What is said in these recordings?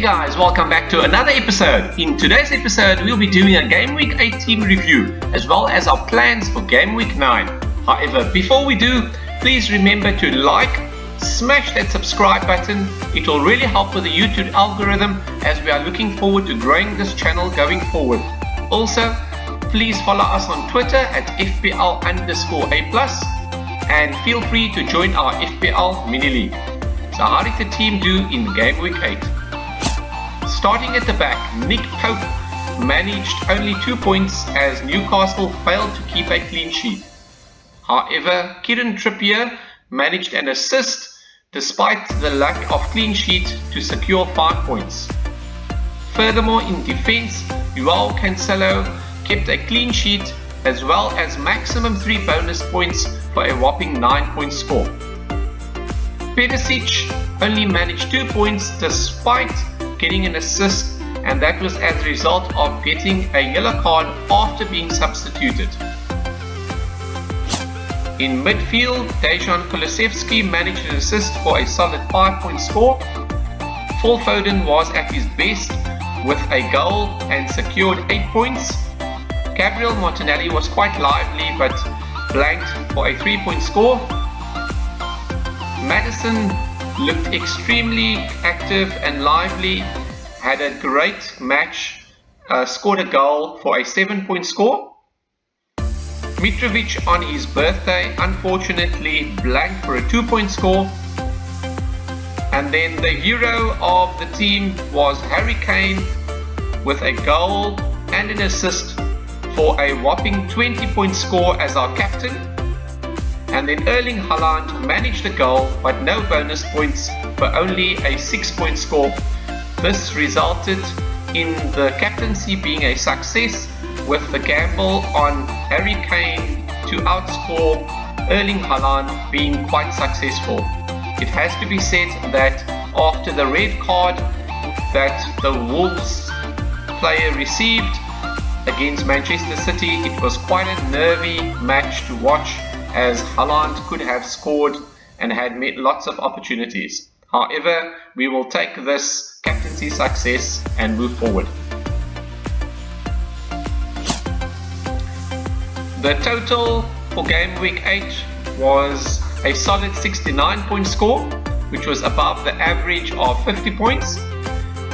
guys, welcome back to another episode. In today's episode, we'll be doing a Game Week 8 team review as well as our plans for Game Week 9. However, before we do, please remember to like, smash that subscribe button. It will really help with the YouTube algorithm as we are looking forward to growing this channel going forward. Also, please follow us on Twitter at FPL_A+, and feel free to join our FPL mini league. So how did the team do in Game Week 8? Starting at the back, Nick Pope managed only 2 points as Newcastle failed to keep a clean sheet. However, Kieran Trippier managed an assist despite the lack of clean sheet to secure 5 points. Furthermore, in defense, Joao Cancelo kept a clean sheet as well as maximum 3 bonus points for a whopping 9-point score. Perisic only managed 2 points despite getting an assist, and that was as a result of getting a yellow card after being substituted. In midfield, Dejan Kulusevski managed an assist for a solid 5-point score. Phil Foden was at his best with a goal and secured 8 points. Gabriel Martinelli was quite lively but blanked for a 3-point score. Maddison looked extremely active and lively, had a great match, scored a goal for a 7-point score. Mitrovic on his birthday unfortunately blanked for a 2-point score. And then the hero of the team was Harry Kane with a goal and an assist for a whopping 20-point score as our captain. And then Erling Haaland managed a goal but no bonus points for only a 6-point score. This resulted in the captaincy being a success, with the gamble on Harry Kane to outscore Erling Haaland being quite successful. It has to be said that after the red card that the Wolves player received against Manchester City, it was quite a nervy match to watch, as Haaland could have scored and had made lots of opportunities. However, we will take this captaincy success and move forward. The total for Game Week 8 was a solid 69-point score, which was above the average of 50 points.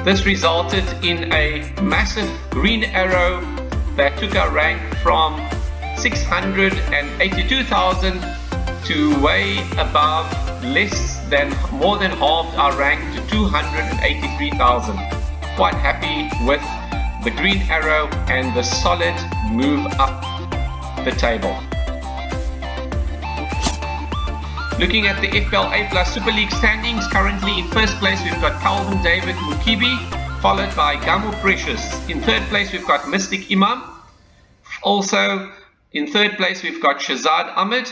This resulted in a massive green arrow that took our rank from 682,000 to way above more than halved our rank to 283,000. Quite happy with the green arrow and the solid move up the table. Looking at the FPLA Super League standings, currently in first place we've got Calvin David Mukibi, followed by Gamo Precious. In third place we've got Mystic Imam. Also in third place we've got Shazad Ahmed,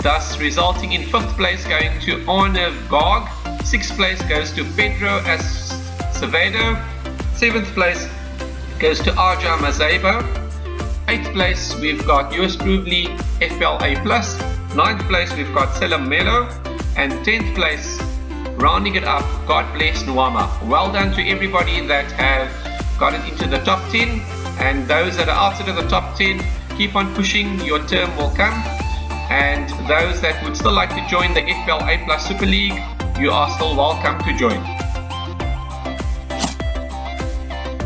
thus resulting in 5th place going to Arnav Garg. 6th place goes to Pedro Acevedo. 7th place goes to Arja Mazebo. 8th place we've got yours truly FPLA+. 9th place we've got Selam Melo, and 10th place, rounding it up, God bless Nwama. Well done to everybody that have gotten into the top 10, and those that are outside of the top 10, keep on pushing, your term will come. And those that would still like to join the FPLA Super League, you are still welcome to join.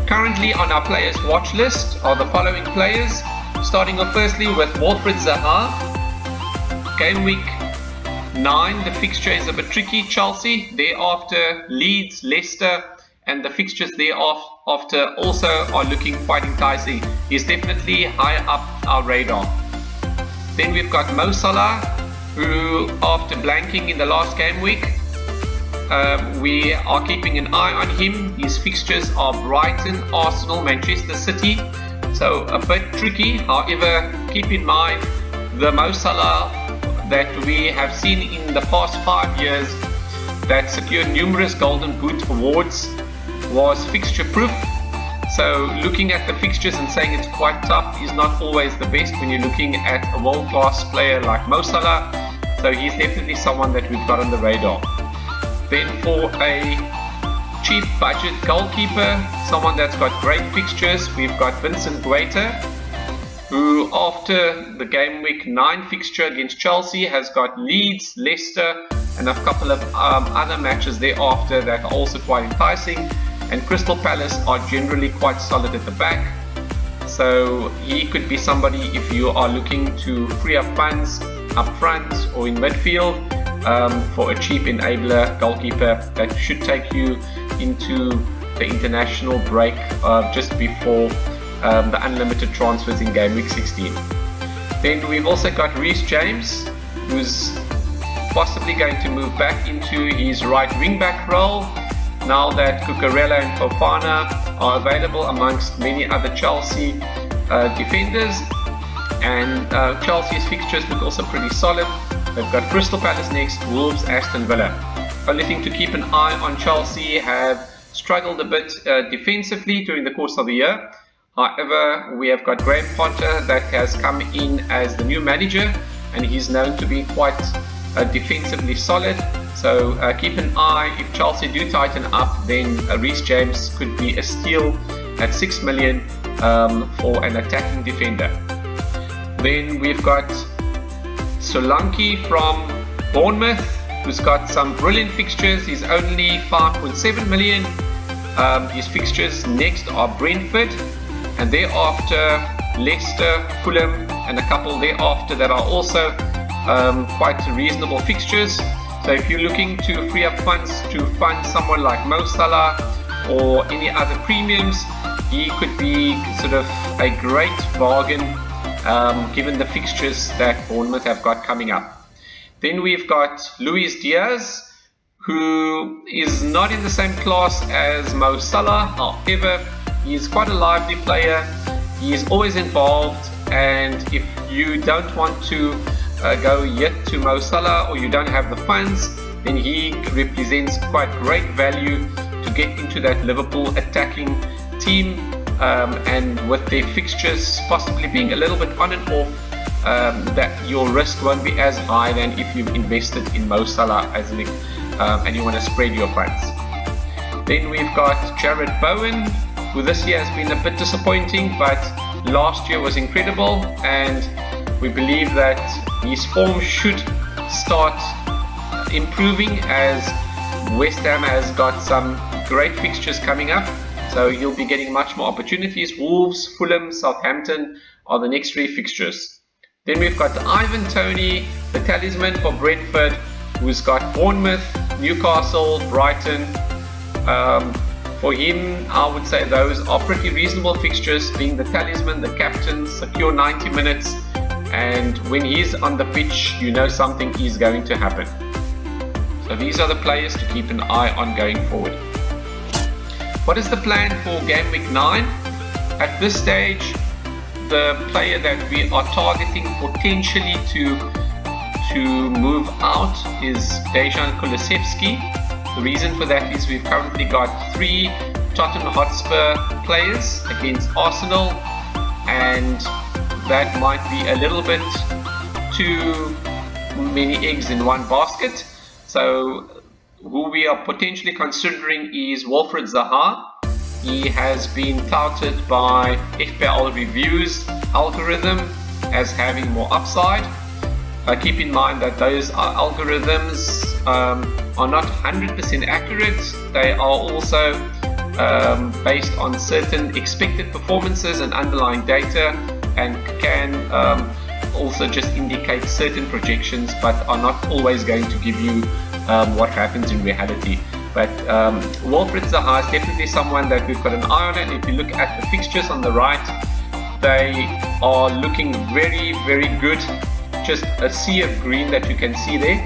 Currently on our players watch list are the following players, starting off firstly with Wilfried Zaha. Game Week 9, the fixture is a bit tricky. Chelsea, thereafter Leeds, Leicester, and the fixtures thereafter also are looking quite enticing. He's definitely high up our radar. Then we've got Mo Salah, who after blanking in the last game week, we are keeping an eye on him. His fixtures are Brighton, Arsenal, Manchester City, so a bit tricky. However, keep in mind the Mo Salah that we have seen in the past 5 years that secured numerous Golden Boot awards was fixture proof. So looking at the fixtures and saying it's quite tough is not always the best when you're looking at a world-class player like Mo Salah. So he's definitely someone that we've got on the radar. Then for a cheap budget goalkeeper, someone that's got great fixtures. We've got Vincent Guaita, who after the game week 9 fixture against Chelsea has got Leeds, Leicester and a couple of other matches thereafter that are also quite enticing, and Crystal Palace are generally quite solid at the back. So he could be somebody if you are looking to free up funds up front or in midfield for a cheap enabler goalkeeper that should take you into the international break just before the unlimited transfers in game week 16. Then we've also got Reece James, who's possibly going to move back into his right wing back role now that Cucurella and Fofana are available amongst many other Chelsea defenders. And Chelsea's fixtures look also pretty solid. They've got Crystal Palace next, Wolves, Aston Villa. Only thing to keep an eye on, Chelsea have struggled a bit defensively during the course of the year. However, we have got Graham Potter that has come in as the new manager, and he's known to be quite defensively solid. So keep an eye. If Chelsea do tighten up, then Reece James could be a steal at 6 million for an attacking defender. Then we've got Solanki from Bournemouth, who's got some brilliant fixtures. He's only 5.7 million. His fixtures next are Brentford, and thereafter Leicester, Fulham, and a couple thereafter that are also quite reasonable fixtures. So if you're looking to free up funds to fund someone like Mo Salah or any other premiums, he could be sort of a great bargain given the fixtures that Bournemouth have got coming up. Then we've got Luis Diaz, who is not in the same class as Mo Salah. However, he is quite a lively player. He is always involved, and if you don't want to go yet to Mo Salah or you don't have the funds, then he represents quite great value to get into that Liverpool attacking team, and with their fixtures possibly being a little bit on and off, that your risk won't be as high than if you've invested in Mo Salah as and you want to spread your funds. Then we've got Jared Bowen, who this year has been a bit disappointing, but last year was incredible, and we believe that his form should start improving as West Ham has got some great fixtures coming up. So you'll be getting much more opportunities. Wolves, Fulham, Southampton are the next 3 fixtures. Then we've got Ivan Toney, the talisman for Brentford, who's got Bournemouth, Newcastle, Brighton. For him, I would say those are pretty reasonable fixtures, being the talisman, the captain, secure 90 minutes, and when he's on the pitch, you know something is going to happen. So these are the players to keep an eye on going forward. What is the plan for game week 9? At this stage, the player that we are targeting potentially to move out is Dejan Kulusevski. The reason for that is we've currently got 3 Tottenham Hotspur players against Arsenal, and that might be a little bit too many eggs in one basket. So who we are potentially considering is Wilfried Zaha. He has been touted by FPL Review's algorithm as having more upside. Keep in mind that those algorithms are not 100% accurate. They are also based on certain expected performances and underlying data, and can also just indicate certain projections, but are not always going to give you what happens in reality. But Wilfried Zaha is definitely someone that we've got an eye on, and if you look at the fixtures on the right, they are looking very, very good. Just a sea of green that you can see there.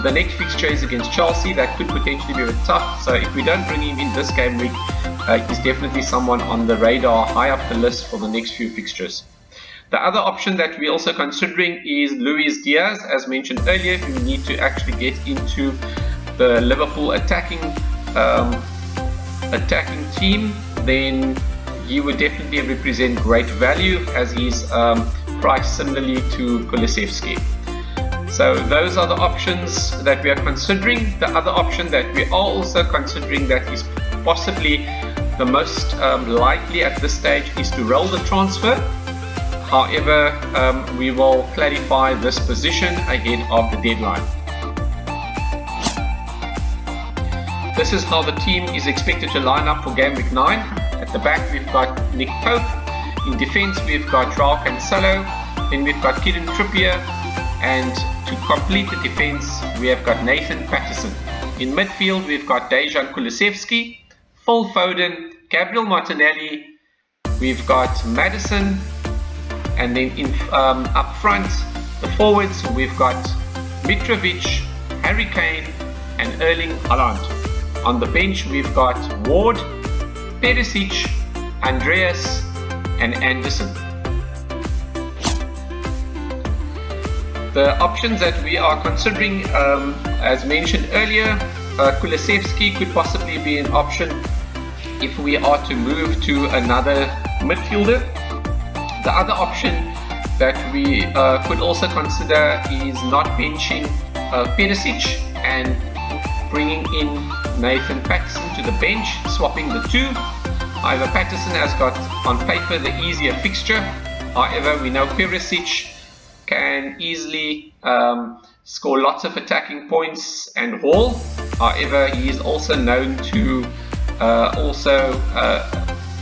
The next fixture is against Chelsea. That could potentially be a bit tough, so if we don't bring him in this game week, he's definitely someone on the radar, high up the list for the next few fixtures. The other option that we're also considering is Luis Diaz. As mentioned earlier, if you need to actually get into the Liverpool attacking team, then he would definitely represent great value, as he's priced similarly to Kulusevski. So those are the options that we are considering. The other option that we are also considering that is possibly the most likely at this stage is to roll the transfer. However, we will clarify this position ahead of the deadline. This is how the team is expected to line up for game week 9. At the back we've got Nick Pope. In defence we've got Joao Cancelo. Then we've got Kieran Trippier. And to complete the defence we have got Nathan Patterson. In midfield we've got Dejan Kulusevski, Phil Foden, Gabriel Martinelli. We've got Maddison. And then up front, the forwards, we've got Mitrovic, Harry Kane and Erling Haaland. On the bench, we've got Ward, Perisic, Andreas and Anderson. The options that we are considering, as mentioned earlier, Kulusevski could possibly be an option if we are to move to another midfielder. The other option that we could also consider is not benching Perisic and bringing in Nathan Patterson to the bench, swapping the two. However, Patterson has got on paper the easier fixture. However, we know Perisic can easily score lots of attacking points and haul. However, he is also known to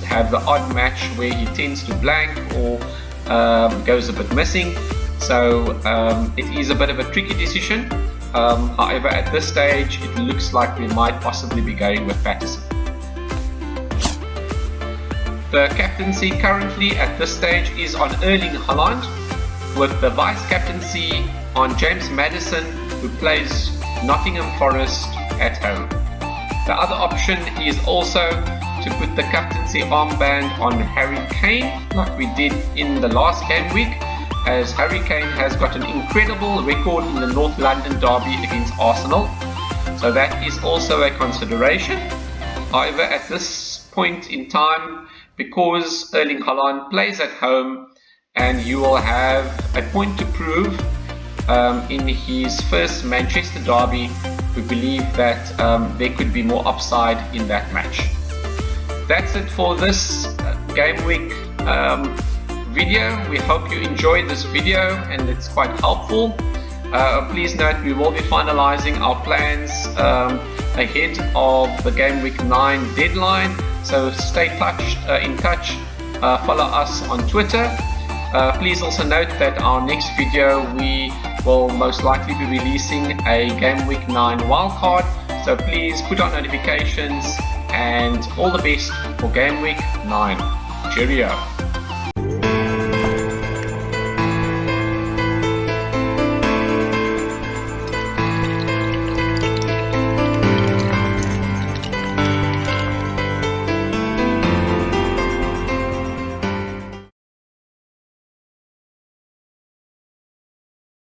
have the odd match where he tends to blank or goes a bit missing. So it is a bit of a tricky decision. However, at this stage it looks like we might possibly be going with Patterson. The captaincy currently at this stage is on Erling Haaland, with the vice captaincy on James Maddison, who plays Nottingham Forest at home. The other option is also to put the captaincy armband on Harry Kane, like we did in the last game week, as Harry Kane has got an incredible record in the North London derby against Arsenal. So that is also a consideration. However, at this point in time, because Erling Haaland plays at home and you will have a point to prove in his first Manchester derby, we believe that there could be more upside in that match. That's it for this game week video. We hope you enjoyed this video and it's quite helpful. Please note we will be finalizing our plans ahead of the game week 9 deadline, so stay in touch, follow us on Twitter. Please also note that our next video we will most likely be releasing a game week 9 wildcard, so please put on notifications, and all the best for game week 9. Cheerio.